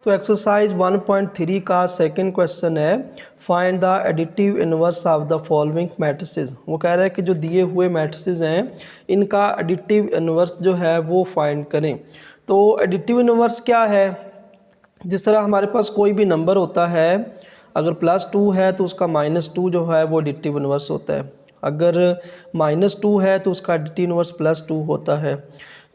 तो एक्सरसाइज 1.3 का second question है, find the additive inverse of the following matrices. वो कह रहा है कि जो दिए हुए मैट्रिसेस हैं इनका एडिटिव इनवर्स जो है वो फाइंड करें। तो एडिटिव इनवर्स क्या है? जिस तरह हमारे पास कोई भी नंबर होता है, अगर +2 है तो उसका -2 जो है वो एडिटिव इनवर्स होता है, अगर -2 है तो उसका एडिटिव इनवर्स +2 होता है।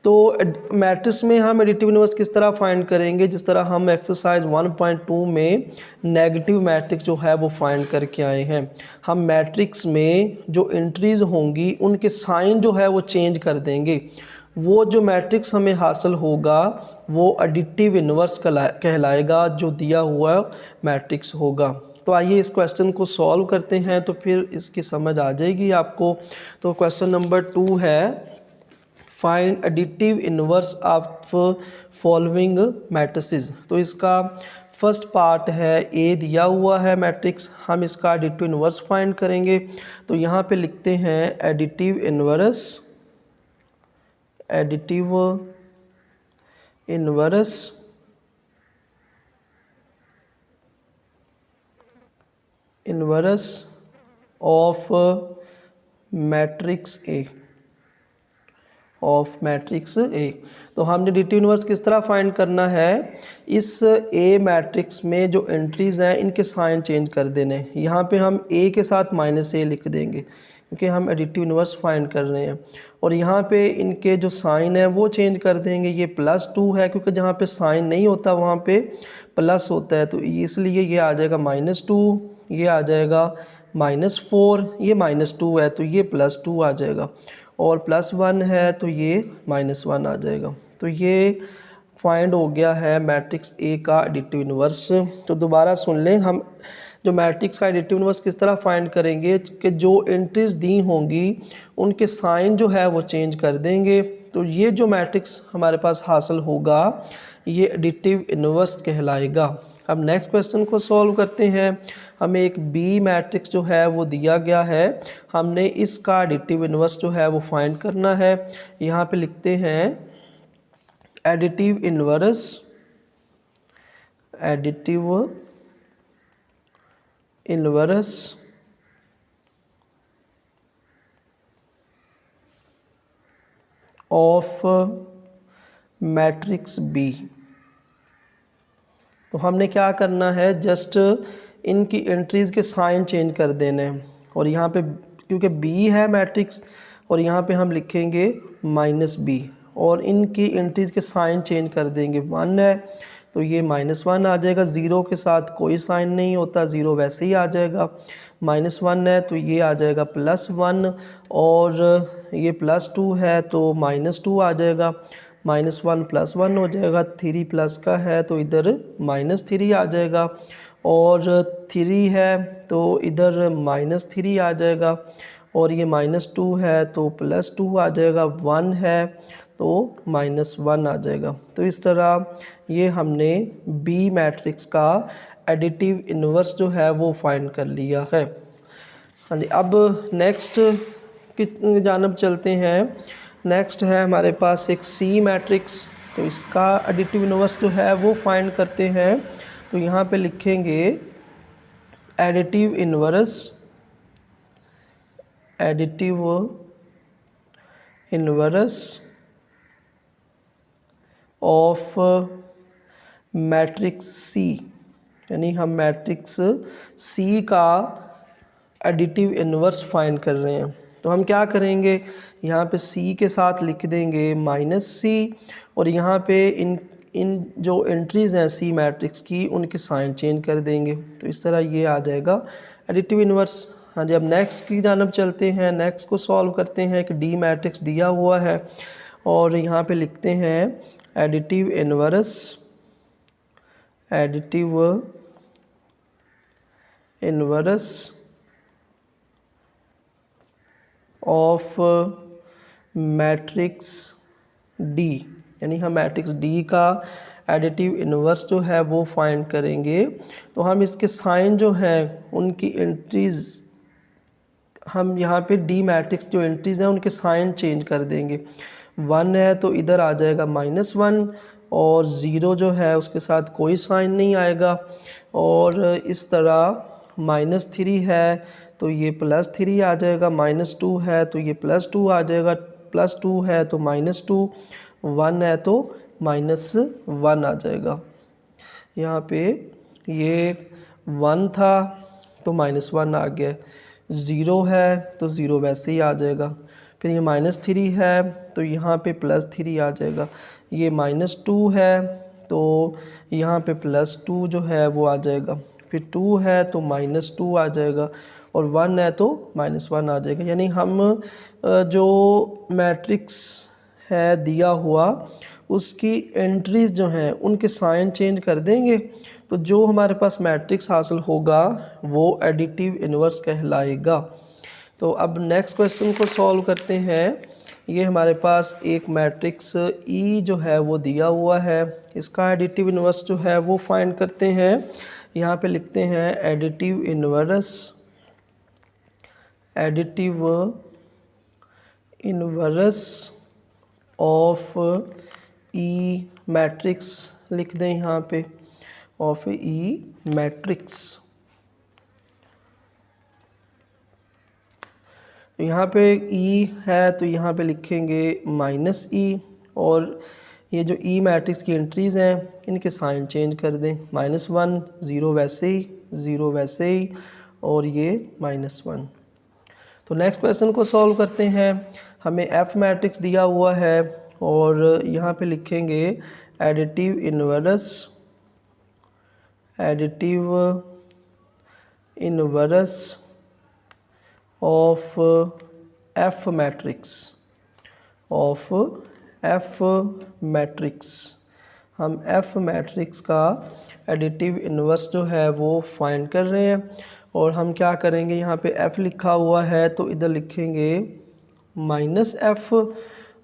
तो मैट्रिक्स में हम एडिटिव इनवर्स किस तरह फाइंड करेंगे? जिस तरह हम एक्सरसाइज 1.2 में नेगेटिव मैट्रिक्स जो है वो फाइंड करके आए हैं। हम मैट्रिक्स में जो एंट्रीज होंगी उनके साइन जो है वो चेंज कर देंगे। वो जो मैट्रिक्स हमें हासिल होगा वो एडिटिव इनवर्स कहलाएगा, जो दिया हुआ मैट्रिक्स होगा। तो आइए इस क्वेश्चन को सॉल्व करते हैं, तो फिर इसकी समझ आ जाएगी आपको। तो क्वेश्चन नंबर 2 है, find additive inverse of following matrices. तो इसका फर्स्ट पार्ट है, ए दिया हुआ है मैट्रिक्स, हम इसका एडिटिव इनवर्स फाइंड करेंगे। तो यहाँ पे लिखते हैं additive inverse, additive inverse of matrix A, of matrix A. तो हमने एडिटिव इनवर्स किस तरह फाइंड करना है? इस ए मैट्रिक्स में जो एंट्रीज हैं इनके साइन चेंज कर देने। यहाँ पे हम ए के साथ -a लिख देंगे क्योंकि हम एडिटिव इनवर्स फाइंड कर रहे हैं। और यहाँ पे इनके जो साइन है वो चेंज कर देंगे। ये +2 है क्योंकि जहाँ पे साइन नहीं होता वहाँ पे प्लस होता है, तो इसलिए ये आ जाएगा -2, ये आ जाएगा -4, ये -2 है तो ये +2 आ जाएगा, और +1 है तो ये -1 आ जाएगा। तो ये फाइंड हो गया है मैट्रिक्स ए का एडिटिव इनवर्स। तो दोबारा सुन लें, हम जो मैट्रिक्स का एडिटिव इनवर्स किस तरह फाइंड करेंगे कि जो एंट्रीज दी होंगी उनके साइन जो है वो चेंज कर देंगे। तो ये जो मैट्रिक्स हमारे पास हासिल होगा ये एडिटिव इनवर्स कहलाएगा। अब नेक्स्ट क्वेश्चन को सॉल्व करते हैं। हमें एक बी मैट्रिक्स जो है वो दिया गया है, हमने इसका एडिटिव इनवर्स जो है वो फाइंड करना है। यहाँ पे लिखते हैं additive inverse, additive inverse of matrix B. तो हमने क्या करना है, जस्ट इनकी एंट्रीज़ के साइन चेंज कर देने हैं। और यहाँ पे क्योंकि बी है मैट्रिक्स, और यहाँ पे हम लिखेंगे -b, और इनकी एंट्रीज़ के साइन चेंज कर देंगे। 1 है तो ये -1 आ जाएगा, 0 के साथ कोई साइन नहीं होता, 0 वैसे ही आ जाएगा। -1 है तो ये आ जाएगा +1, और ये +2 है तो -2 आ जाएगा। -1 +1 हो जाएगा, 3 प्लस का है तो इधर -3 आ जाएगा, और 3 है तो इधर -3 आ जाएगा, और ये -2 है तो +2 आ जाएगा, 1 है तो -1 आ जाएगा। तो इस तरह ये हमने बी मैट्रिक्स का एडिटिव इनवर्स जो है वो फाइंड कर लिया है। हाँ जी, अब नेक्स्ट की जानब चलते हैं। नेक्स्ट है हमारे पास एक सी मैट्रिक्स, तो इसका एडिटिव इनवर्स जो है वो फाइंड करते हैं। तो यहाँ पे लिखेंगे additive inverse, additive inverse of matrix C, यानी हम मैट्रिक्स सी का एडिटिव इनवर्स फाइंड कर रहे हैं। तो हम क्या करेंगे, यहाँ पे सी के साथ लिख देंगे -c, और यहाँ पे इन जो एंट्रीज़ हैं सी मैट्रिक्स की उनके साइन चेंज कर देंगे। तो इस तरह ये आ जाएगा एडिटिव इनवर्स। हाँ जी, अब नेक्स्ट की जानब चलते हैं। नेक्स्ट को सॉल्व करते हैं। एक डी मैट्रिक्स दिया हुआ है, और यहाँ पे लिखते हैं additive inverse, additive inverse of matrix D, यानी हम मैट्रिक्स डी का एडिटिव इनवर्स जो है वो फाइंड करेंगे। तो हम इसके साइन जो हैं उनकी एंट्रीज़, हम यहाँ पे डी मैट्रिक्स जो एंट्रीज़ हैं उनके साइन चेंज कर देंगे। 1 है तो इधर आ जाएगा -1, और ज़ीरो जो है उसके साथ कोई साइन नहीं आएगा। और इस तरह -3 है तो ये +3 आ जाएगा, -2 है तो ये +2 आ जाएगा, +2 है तो -2, 1 है तो -1 आ जाएगा। यहाँ पे ये 1 था तो -1 आ गया, 0 है तो 0 वैसे ही आ जाएगा। फिर ये -3 है तो यहाँ पे +3 आ जाएगा। ये -2 है तो यहाँ पे +2 जो है वो आ जाएगा। फिर 2 है तो -2 आ जाएगा और 1 है तो -1 आ जाएगा। यानी हम जो मैट्रिक्स है दिया हुआ उसकी एंट्रीज जो हैं उनके साइन चेंज कर देंगे तो जो हमारे पास मैट्रिक्स हासिल होगा वो एडिटिव इन्वर्स कहलाएगा। तो अब नेक्स्ट क्वेश्चन को सॉल्व करते हैं। ये हमारे पास एक मैट्रिक्स ई जो है वो दिया हुआ है, इसका एडिटिव इन्वर्स जो है वो फाइंड करते हैं। यहाँ पे लिखते हैं additive inverse of E matrix लिख दें यहाँ पे, ऑफ ई मैट्रिक्स। तो यहाँ पे ई है तो यहाँ पे लिखेंगे -e और ये जो ई मैट्रिक्स की एंट्रीज़ हैं इनके साइन चेंज कर दें, -1, 0 वैसे ही, 0 वैसे ही और ये -1। तो नेक्स्ट क्वेश्चन को सॉल्व करते हैं। हमें एफ मैट्रिक्स दिया हुआ है और यहाँ पे लिखेंगे additive inverse of F matrix. हम एफ मैट्रिक्स का एडिटिव इन्वर्स जो है वो फाइंड कर रहे हैं और हम क्या करेंगे, यहाँ पे f लिखा हुआ है तो इधर लिखेंगे -f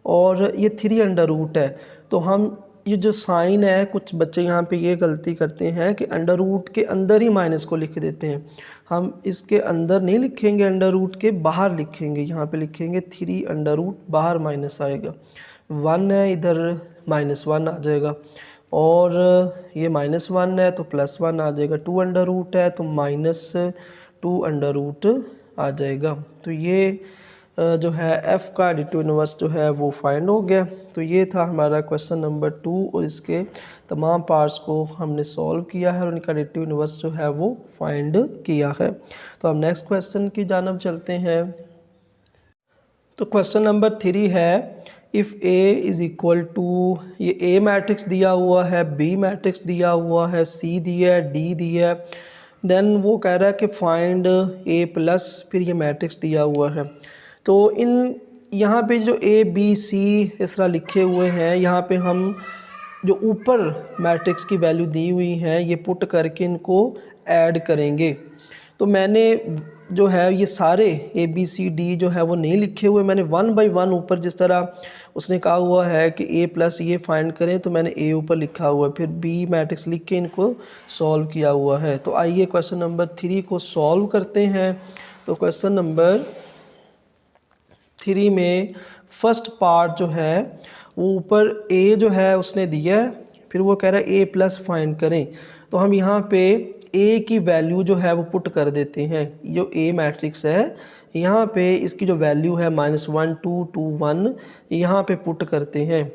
और ये 3 है। तो हम ये जो साइन है, कुछ बच्चे यहाँ पे ये गलती करते हैं कि अंडर रूट के अंदर ही माइनस को लिख देते हैं। हम इसके अंदर नहीं लिखेंगे, अंडर रूट के बाहर लिखेंगे। यहाँ पे लिखेंगे 3 बाहर माइनस आएगा, 1 है इधर -1 आ जाएगा और ये -1 है तो +1 आ जाएगा, 2 है तो -2 आ जाएगा। तो ये जो है f का एडिटिव इन्वर्स जो है वो फाइंड हो गया। तो ये था हमारा क्वेश्चन नंबर 2 और इसके तमाम पार्ट्स को हमने सॉल्व किया है और उनका एडिटिव इन्वर्स जो है वो फाइंड किया है। तो अब नेक्स्ट क्वेश्चन की जानब चलते हैं। तो क्वेश्चन नंबर 3 है, if A is equal to, ये A मैट्रिक्स दिया हुआ है, B मैट्रिक्स दिया हुआ है, C दिया है, D दिया है, देन वो कह रहा है कि फाइंड A+, फिर ये मैट्रिक्स दिया हुआ है। तो इन यहाँ पे जो A B C इस तरह लिखे हुए हैं, यहाँ पे हम जो ऊपर मैट्रिक्स की वैल्यू दी हुई है ये पुट करके इनको ऐड करेंगे। तो मैंने जो है ये सारे A B C D जो है वो नहीं लिखे हुए, मैंने 1 बाय 1 ऊपर, जिस तरह उसने कहा हुआ है कि A+ ये फाइंड करें तो मैंने A ऊपर लिखा हुआ है, फिर B मैट्रिक्स लिख के इनको सॉल्व किया हुआ है। तो आइए क्वेश्चन नंबर 3 को सॉल्व करते हैं। तो क्वेश्चन नंबर 3 में फर्स्ट पार्ट जो है वो ऊपर A जो है उसने दिया है, फिर वो कह रहा है A+ फाइंड करें। तो हम यहाँ पे A की वैल्यू जो है वो पुट कर देते हैं। जो A मैट्रिक्स है यहाँ पे इसकी जो वैल्यू है -1 2 2 1 यहाँ पे पुट करते हैं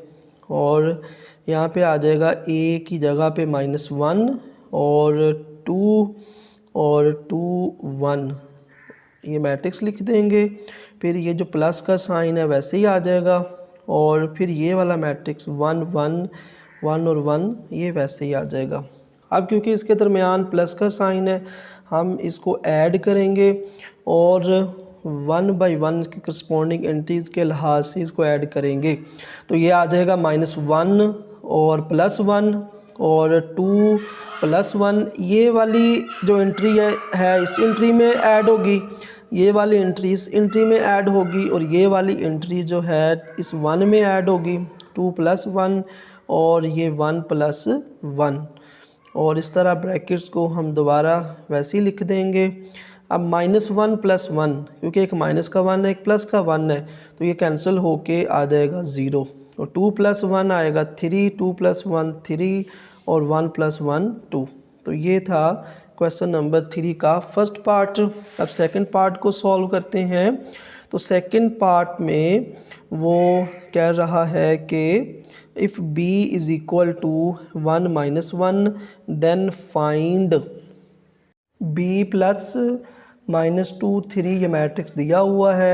और यहाँ पे आ जाएगा A की जगह पे -1 और 2 और 2 1 ये मैट्रिक्स लिख देंगे। फिर ये जो प्लस का साइन है वैसे ही आ जाएगा और फिर ये वाला मैट्रिक्स 1 1 1 और 1 ये वैसे ही आ जाएगा। अब क्योंकि इसके दरमियान प्लस का साइन है हम इसको ऐड करेंगे और 1 बाय 1 के करस्पॉन्डिंग एंट्रीज़ के लिहाज से इसको ऐड करेंगे। तो ये आ जाएगा -1 और +1 और 2 +1। ये वाली जो एंट्री है इस एंट्री में ऐड होगी, ये वाली एंट्री इस एंट्री में ऐड होगी और ये वाली एंट्री जो है इस 1 में ऐड होगी, 2 + 1 और ये 1 + 1 और इस तरह ब्रैकेट्स को हम दोबारा वैसे ही लिख देंगे। अब -1 + 1, क्योंकि एक माइनस का 1 है एक प्लस का 1 है तो ये कैंसिल होके आ जाएगा 0। और 2 + 1 आएगा 3, 2 + 1 3 और 1 + 1 2। तो ये था क्वेश्चन नंबर 3 का फर्स्ट पार्ट। अब सेकंड पार्ट को सॉल्व करते हैं। तो सेकंड पार्ट में वो कह रहा है कि if b = 1 - 1 then find b + -2 3। ये मैट्रिक्स दिया हुआ है।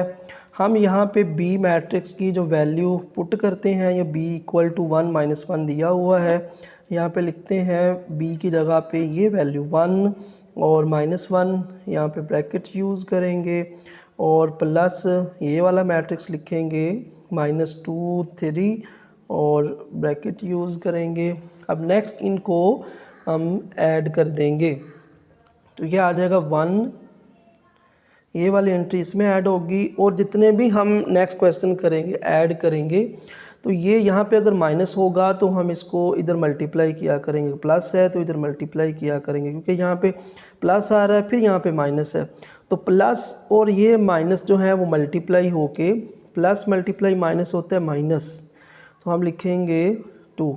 हम यहाँ पे b मैट्रिक्स की जो वैल्यू पुट करते हैं, ये b = 1 - 1 दिया हुआ है। यहाँ पे लिखते हैं b की जगह पे ये वैल्यू 1 और -1, यहाँ पे ब्रैकेट यूज़ करेंगे और प्लस ये वाला मैट्रिक्स लिखेंगे -2 3 और ब्रैकेट यूज़ करेंगे। अब नेक्स्ट इनको हम ऐड कर देंगे, तो ये आ जाएगा 1, ये वाली एंट्री इसमें ऐड होगी और जितने भी हम नेक्स्ट क्वेश्चन करेंगे ऐड करेंगे, तो ये यहाँ पे अगर माइनस होगा तो हम इसको इधर मल्टीप्लाई किया करेंगे, प्लस है तो इधर मल्टीप्लाई किया करेंगे, क्योंकि यहाँ पे प्लस आ रहा है फिर यहाँ पे माइनस है, तो प्लस और ये माइनस जो है वो मल्टीप्लाई होके प्लस मल्टीप्लाई माइनस होता है माइनस, तो हम लिखेंगे 2।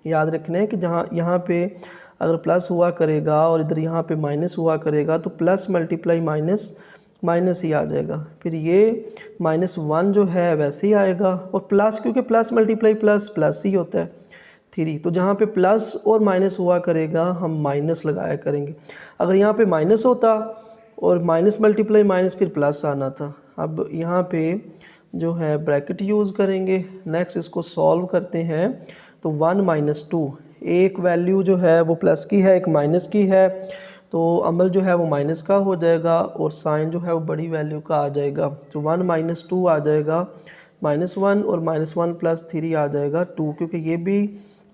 याद रखना है कि जहाँ यहाँ पे अगर प्लस हुआ करेगा और इधर यहाँ पे माइनस हुआ करेगा तो प्लस मल्टीप्लाई माइनस माइनस ही आ जाएगा, फिर ये -1 जो है वैसे ही आएगा और प्लस, क्योंकि प्लस मल्टीप्लाई प्लस प्लस ही होता है 3, तो जहाँ पे प्लस और माइनस हुआ करेगा हम माइनस लगाया करेंगे। अगर यहाँ पे माइनस होता और माइनस मल्टीप्लाई माइनस फिर प्लस आना था। अब यहाँ पे जो है ब्रैकेट यूज़ करेंगे। नेक्स्ट इसको सॉल्व करते हैं, तो 1 - 2, एक वैल्यू जो है वो प्लस की है, एक माइनस की है, तो अमल जो है वो माइनस का हो जाएगा और साइन जो है वो बड़ी वैल्यू का आ जाएगा। तो 1 - 2 आ जाएगा -1 और -1 + 3 आ जाएगा 2, क्योंकि ये भी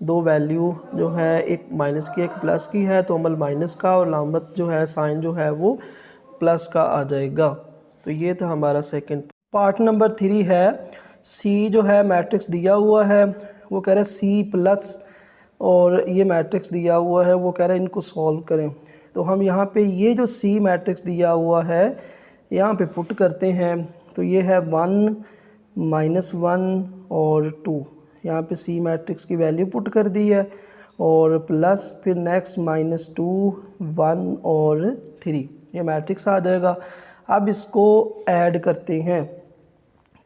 दो वैल्यू जो है एक माइनस की एक प्लस की है, तो अमल माइनस का और लामत जो है साइन जो है वो प्लस का आ जाएगा। तो ये था हमारा सेकंड पार्ट। नंबर 3 है सी जो है मैट्रिक्स दिया हुआ है, वो कह रहा है C+ और ये मैट्रिक्स दिया हुआ है, वो कह रहा है इनको सॉल्व करें। तो हम यहाँ पे ये जो C मैट्रिक्स दिया हुआ है यहाँ पे पुट करते हैं, तो ये है 1 -1 और 2, यहाँ पे C मैट्रिक्स की वैल्यू पुट कर दी है और प्लस फिर नेक्स्ट -2 1 और 3, ये मैट्रिक्स आ जाएगा। अब इसको ऐड करते हैं,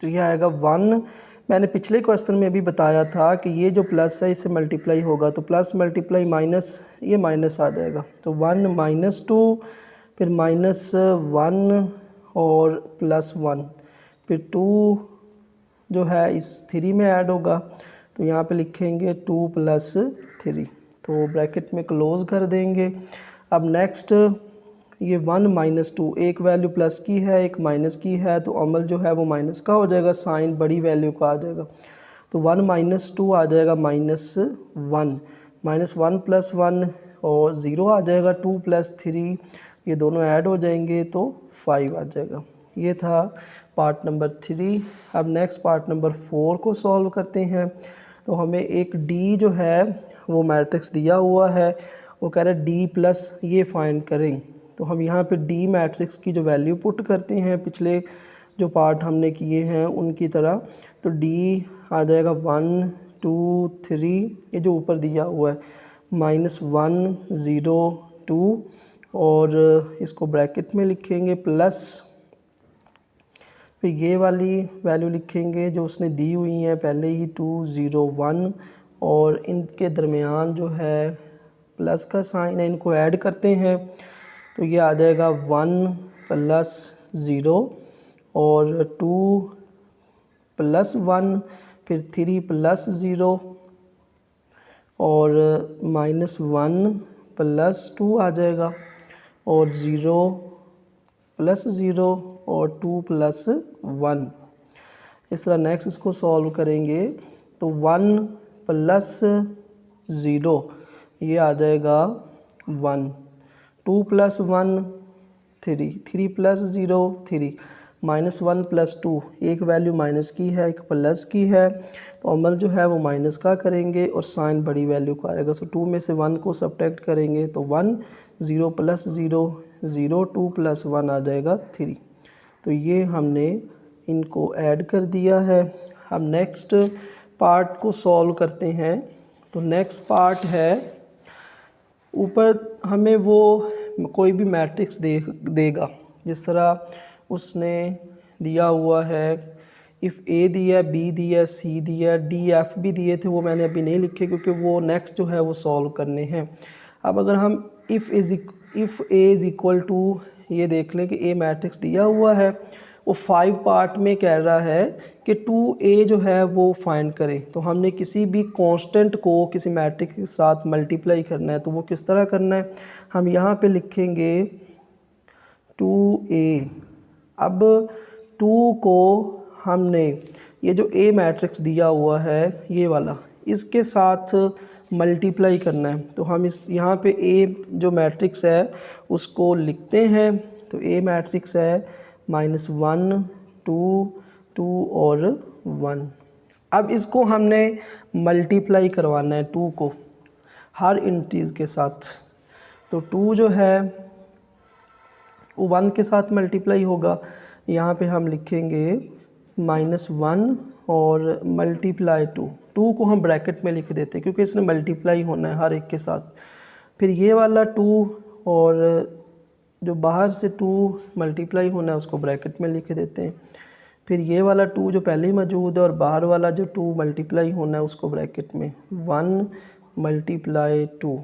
तो ये आएगा 1। मैंने पिछले क्वेश्चन में भी बताया था कि ये जो प्लस है इससे मल्टीप्लाई होगा, तो प्लस मल्टीप्लाई माइनस, ये माइनस आ जाएगा, तो 1 - 2 फिर -1 और +1, फिर 2 जो है इस 3 में ऐड होगा, तो यहाँ पे लिखेंगे 2 + 3, तो ब्रैकेट में क्लोज़ कर देंगे। अब नेक्स्ट ये 1 - 2, एक वैल्यू प्लस की है एक माइनस की है, तो अमल जो है वो माइनस का हो जाएगा, साइन बड़ी वैल्यू का आ जाएगा, तो 1 - 2 आ जाएगा -1, -1 + 1 और 0 आ जाएगा, 2 + 3 ये दोनों ऐड हो जाएंगे तो 5 आ जाएगा। ये था पार्ट नंबर 3। अब नेक्स्ट पार्ट नंबर 4 को सॉल्व करते हैं। तो हमें एक D जो है वो मैट्रिक्स दिया हुआ है, वो कह रहा है D+ ये फाइंड करें, तो हम यहाँ पे D मैट्रिक्स की जो वैल्यू पुट करते हैं पिछले जो पार्ट हमने किए हैं उनकी तरह, तो D आ जाएगा 1 2 3, ये जो ऊपर दिया हुआ है -1 0 2 और इसको ब्रैकेट में लिखेंगे प्लस, फिर ये वाली वैल्यू लिखेंगे जो उसने दी हुई है पहले ही 2 0 1 और इनके दरमियान जो है प्लस का साइन है, इनको ऐड करते हैं, तो ये आ जाएगा 1 + 0 और 2 + 1 फिर 3 + 0 और -1 + 2 आ जाएगा और 0 + 0 और 2 + 1। इस तरह नेक्स्ट इसको सॉल्व करेंगे, तो 1 + 0 ये आ जाएगा 1, 2 + 1 3, 3 + 0 3, -1 + 2, एक वैल्यू माइनस की है एक प्लस की है, तो अमल जो है वो माइनस का करेंगे और साइन बड़ी वैल्यू का आएगा, सो 2 में से 1 को सब्ट्रैक्ट करेंगे तो 1, 0 + 0 0, 2 + 1 आ जाएगा 3। तो ये हमने इनको ऐड कर दिया है। अब नेक्स्ट पार्ट को सॉल्व करते हैं। तो नेक्स्ट पार्ट है, ऊपर हमें वो कोई भी मैट्रिक्स देगा, जिस तरह उसने दिया हुआ है, इफ़ ए दिया, बी दिया, सी दिया, डी एफ भी दिए थे, वो मैंने अभी नहीं लिखे क्योंकि वो नेक्स्ट जो है वो सॉल्व करने हैं। अब अगर हम if A is equal to, ये देख लें कि ए मैट्रिक्स दिया हुआ है, वो 5 पार्ट में कह रहा है कि 2a जो है वो फाइंड करें। तो हमने किसी भी कांस्टेंट को किसी मैट्रिक्स के साथ मल्टीप्लाई करना है, तो वो किस तरह करना है, हम यहाँ पे लिखेंगे 2a। अब 2 को हमने ये जो a मैट्रिक्स दिया हुआ है ये वाला, इसके साथ मल्टीप्लाई करना है। तो हम इस यहाँ पे a जो मैट्रिक्स है उसको लिखते हैं। तो a मैट्रिक्स है -1 2 2 और 1। अब इसको हमने मल्टीप्लाई करवाना है 2 को हर इंटीज के साथ। तो 2 जो है वो 1 के साथ मल्टीप्लाई होगा। यहाँ पे हम लिखेंगे -1 और मल्टीप्लाई 2। 2 को हम ब्रैकेट में लिख देते हैं क्योंकि इसने मल्टीप्लाई होना है हर एक के साथ। फिर ये वाला 2 और जो बाहर से 2 मल्टीप्लाई होना है उसको ब्रैकेट में लिख देते हैं। फिर ये वाला 2 जो पहले ही मौजूद है और बाहर वाला जो 2 मल्टीप्लाई होना है उसको ब्रैकेट में 1 मल्टीप्लाई 2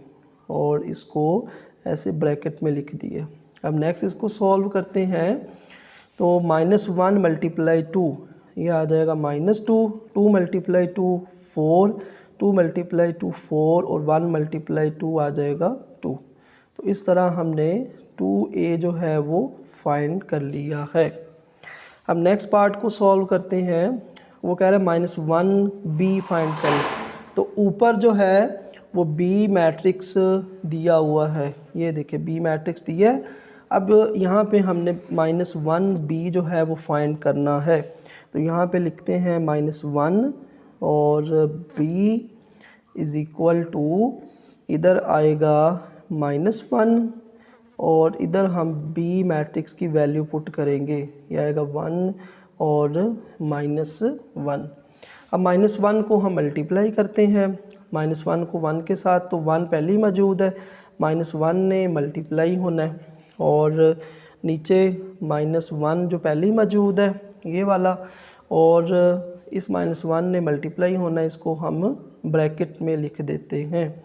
और इसको ऐसे ब्रैकेट में लिख दिए। अब नेक्स्ट इसको सॉल्व करते हैं। तो -1 मल्टीप्लाई 2 ये आ जाएगा -2, 2 मल्टीप्लाई 2 4, 2 मल्टीप्लाई 2 4 और 1 मल्टीप्लाई 2 आ जाएगा 2। तो इस तरह हमने 2a जो है वो फाइंड कर लिया है। अब नेक्स्ट पार्ट को सॉल्व करते हैं। वो कह रहा है -1b फाइंड करें। तो ऊपर जो है वो b मैट्रिक्स दिया हुआ है, ये देखिए b मैट्रिक्स दिया है। अब यहाँ पे हमने -1b जो है वो फाइंड करना है। तो यहाँ पे लिखते हैं -1 और b इज़ इक्वल टू, इधर आएगा -1 और इधर हम b मैट्रिक्स की वैल्यू पुट करेंगे, ये आएगा 1 और -1। अब -1 को हम मल्टीप्लाई करते हैं, -1 को 1 के साथ, तो 1 पहले ही मौजूद है, -1 ने मल्टीप्लाई होना है और नीचे -1 जो पहले ही मौजूद है ये वाला, और इस -1 ने मल्टीप्लाई होना है, इसको हम ब्रैकेट में लिख देते हैं।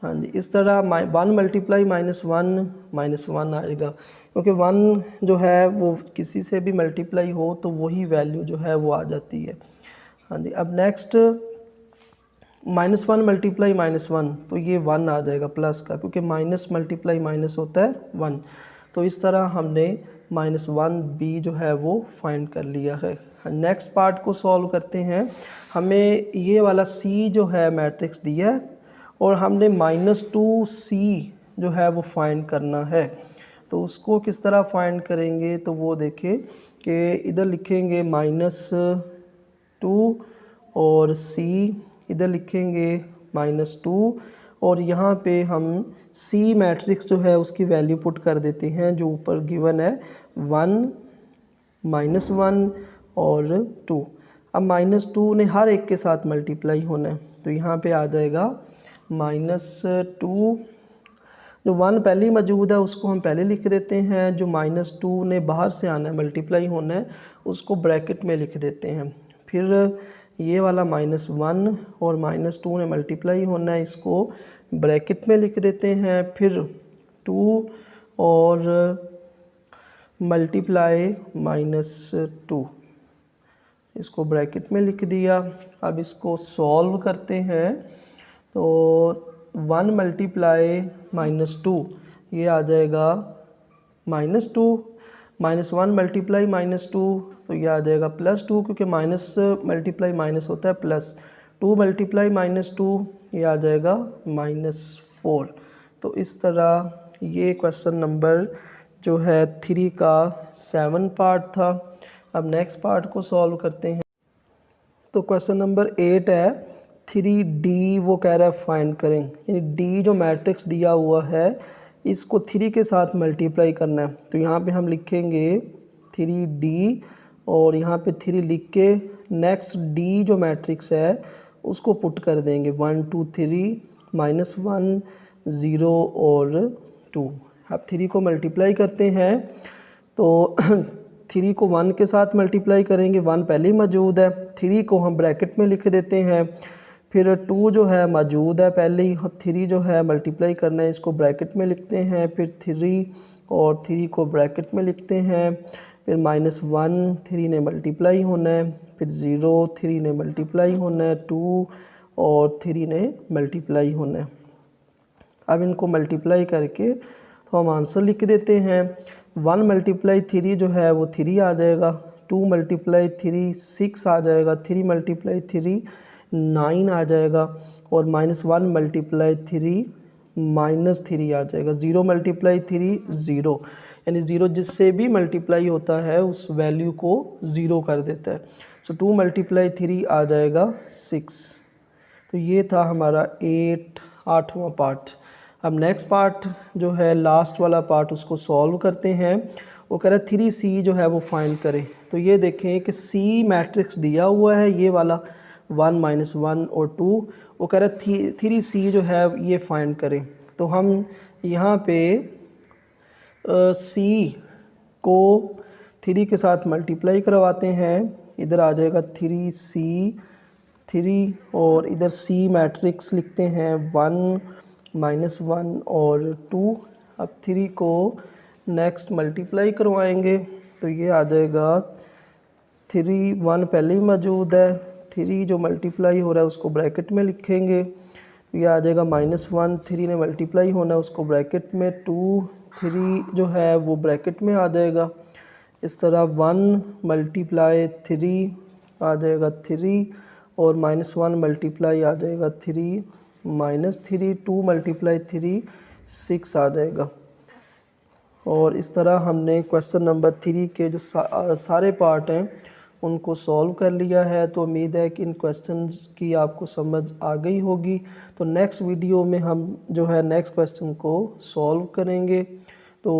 हाँ जी, इस तरह 1 मल्टीप्लाई -1 आएगा, क्योंकि 1 जो है वो किसी से भी मल्टीप्लाई हो तो वही वैल्यू जो है वो आ जाती है। हाँ जी, अब नेक्स्ट -1 मल्टीप्लाई -1, तो ये 1 आ जाएगा प्लस का, क्योंकि माइनस मल्टीप्लाई माइनस होता है 1। तो इस तरह हमने -1b जो है वो फाइंड कर लिया है। नेक्स्ट पार्ट को सॉल्व करते हैं। हमें ये वाला c जो है मैट्रिक्स दिया है और हमने -2c जो है वो फाइंड करना है। तो उसको किस तरह फाइंड करेंगे, तो वो देखें कि इधर लिखेंगे -2 और c इधर लिखेंगे -2 और यहाँ पे हम c मैट्रिक्स जो है उसकी वैल्यू पुट कर देते हैं जो ऊपर गिवन है 1 -1 और 2। अब -2 ने हर एक के साथ मल्टीप्लाई होना है, तो यहाँ पे आ जाएगा -2, जो 1 पहले ही मौजूद है उसको हम पहले लिख देते हैं, जो -2 ने बाहर से आना है मल्टीप्लाई होना है उसको ब्रैकेट में लिख देते हैं। फिर ये वाला -1 और -2 ने मल्टीप्लाई होना है, इसको ब्रैकेट में लिख देते हैं। फिर 2 और मल्टीप्लाई -2 इसको ब्रैकेट में लिख दिया। अब इसको सॉल्व करते हैं। तो 1 मल्टीप्लाई -2 ये आ जाएगा -2, -1 मल्टीप्लाई -2 तो ये आ जाएगा +2, क्योंकि माइनस मल्टीप्लाई माइनस होता है प्लस। 2 मल्टीप्लाई -2 ये आ जाएगा -4। तो इस तरह ये क्वेश्चन नंबर जो है 3 का 7 पार्ट था। अब नेक्स्ट पार्ट को सॉल्व करते हैं। तो क्वेश्चन नंबर 8 है 3D, वो कह रहा है फाइंड करें, यानी D जो मैट्रिक्स दिया हुआ है इसको 3 के साथ मल्टीप्लाई करना है। तो यहाँ पे हम लिखेंगे 3D और यहाँ पे 3 लिख के नेक्स्ट डी जो मैट्रिक्स है उसको पुट कर देंगे 1 2 3 -1 0 और 2। अब 3 को मल्टीप्लाई करते हैं तो 3 को 1 के साथ मल्टीप्लाई करेंगे, 1 पहले ही मौजूद है, 3 को हम ब्रैकेट में लिख देते हैं, फिर 2 जो है मौजूद है पहले ही, 3 जो है मल्टीप्लाई करना है इसको ब्रैकेट में लिखते हैं, फिर 3 और 3 को ब्रैकेट में लिखते हैं, फिर -1 3 ने मल्टीप्लाई होना है, फिर 0 3 ने मल्टीप्लाई होना है, 2 और 3 ने मल्टीप्लाई होना है। अब इनको मल्टीप्लाई करके तो हम आंसर लिख देते हैं। 1 × 3 जो है वो 3 आ जाएगा, 2 × 3 6 आ जाएगा, 3 × 3 9 आ जाएगा, और -1 × 3 -3 आ जाएगा। 0 × 3 0, यानी 0 जिससे भी मल्टीप्लाई होता है उस वैल्यू को 0 कर देता है। सो 2 × 3 आ जाएगा 6। तो ये था हमारा 8वां पार्ट। अब नेक्स्ट पार्ट जो है लास्ट वाला पार्ट उसको सॉल्व करते हैं। वो कह रहा है 3C जो है वो फाइंड करें। तो ये देखें कि C मैट्रिक्स दिया हुआ है ये वाला 1 -1 और 2। वो कह रहा है 3C जो है ये फाइंड करें। तो हम यहाँ पे C को 3 के साथ मल्टीप्लाई करवाते हैं, इधर आ जाएगा 3C 3, और इधर C मैट्रिक्स लिखते हैं 1 -1 और 2। अब 3 को नेक्स्ट मल्टीप्लाई करवाएंगे तो ये आ जाएगा 3 1 पहले ही मौजूद है, 3 जो मल्टीप्लाई हो रहा है उसको ब्रैकेट में लिखेंगे, तो ये आ जाएगा -1 3 ने मल्टीप्लाई होना है उसको ब्रैकेट में, 2 3 जो है वो ब्रैकेट में आ जाएगा। इस तरह 1 × 3 आ जाएगा 3, और -1 मल्टीप्लाई आ जाएगा 3 -3, 2 × 3 6 आ जाएगा। और इस तरह हमने क्वेश्चन नंबर 3 के जो सारे पार्ट हैं उनको सॉल्व कर लिया है। तो उम्मीद है कि इन क्वेश्चंस की आपको समझ आ गई होगी। तो नेक्स्ट वीडियो में हम जो है नेक्स्ट क्वेश्चन को सॉल्व करेंगे। तो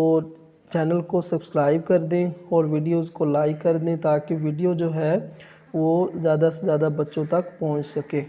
चैनल को सब्सक्राइब कर दें और वीडियोस को लाइक कर दें ताकि वीडियो जो है वो ज़्यादा से ज़्यादा बच्चों तक पहुंच सके।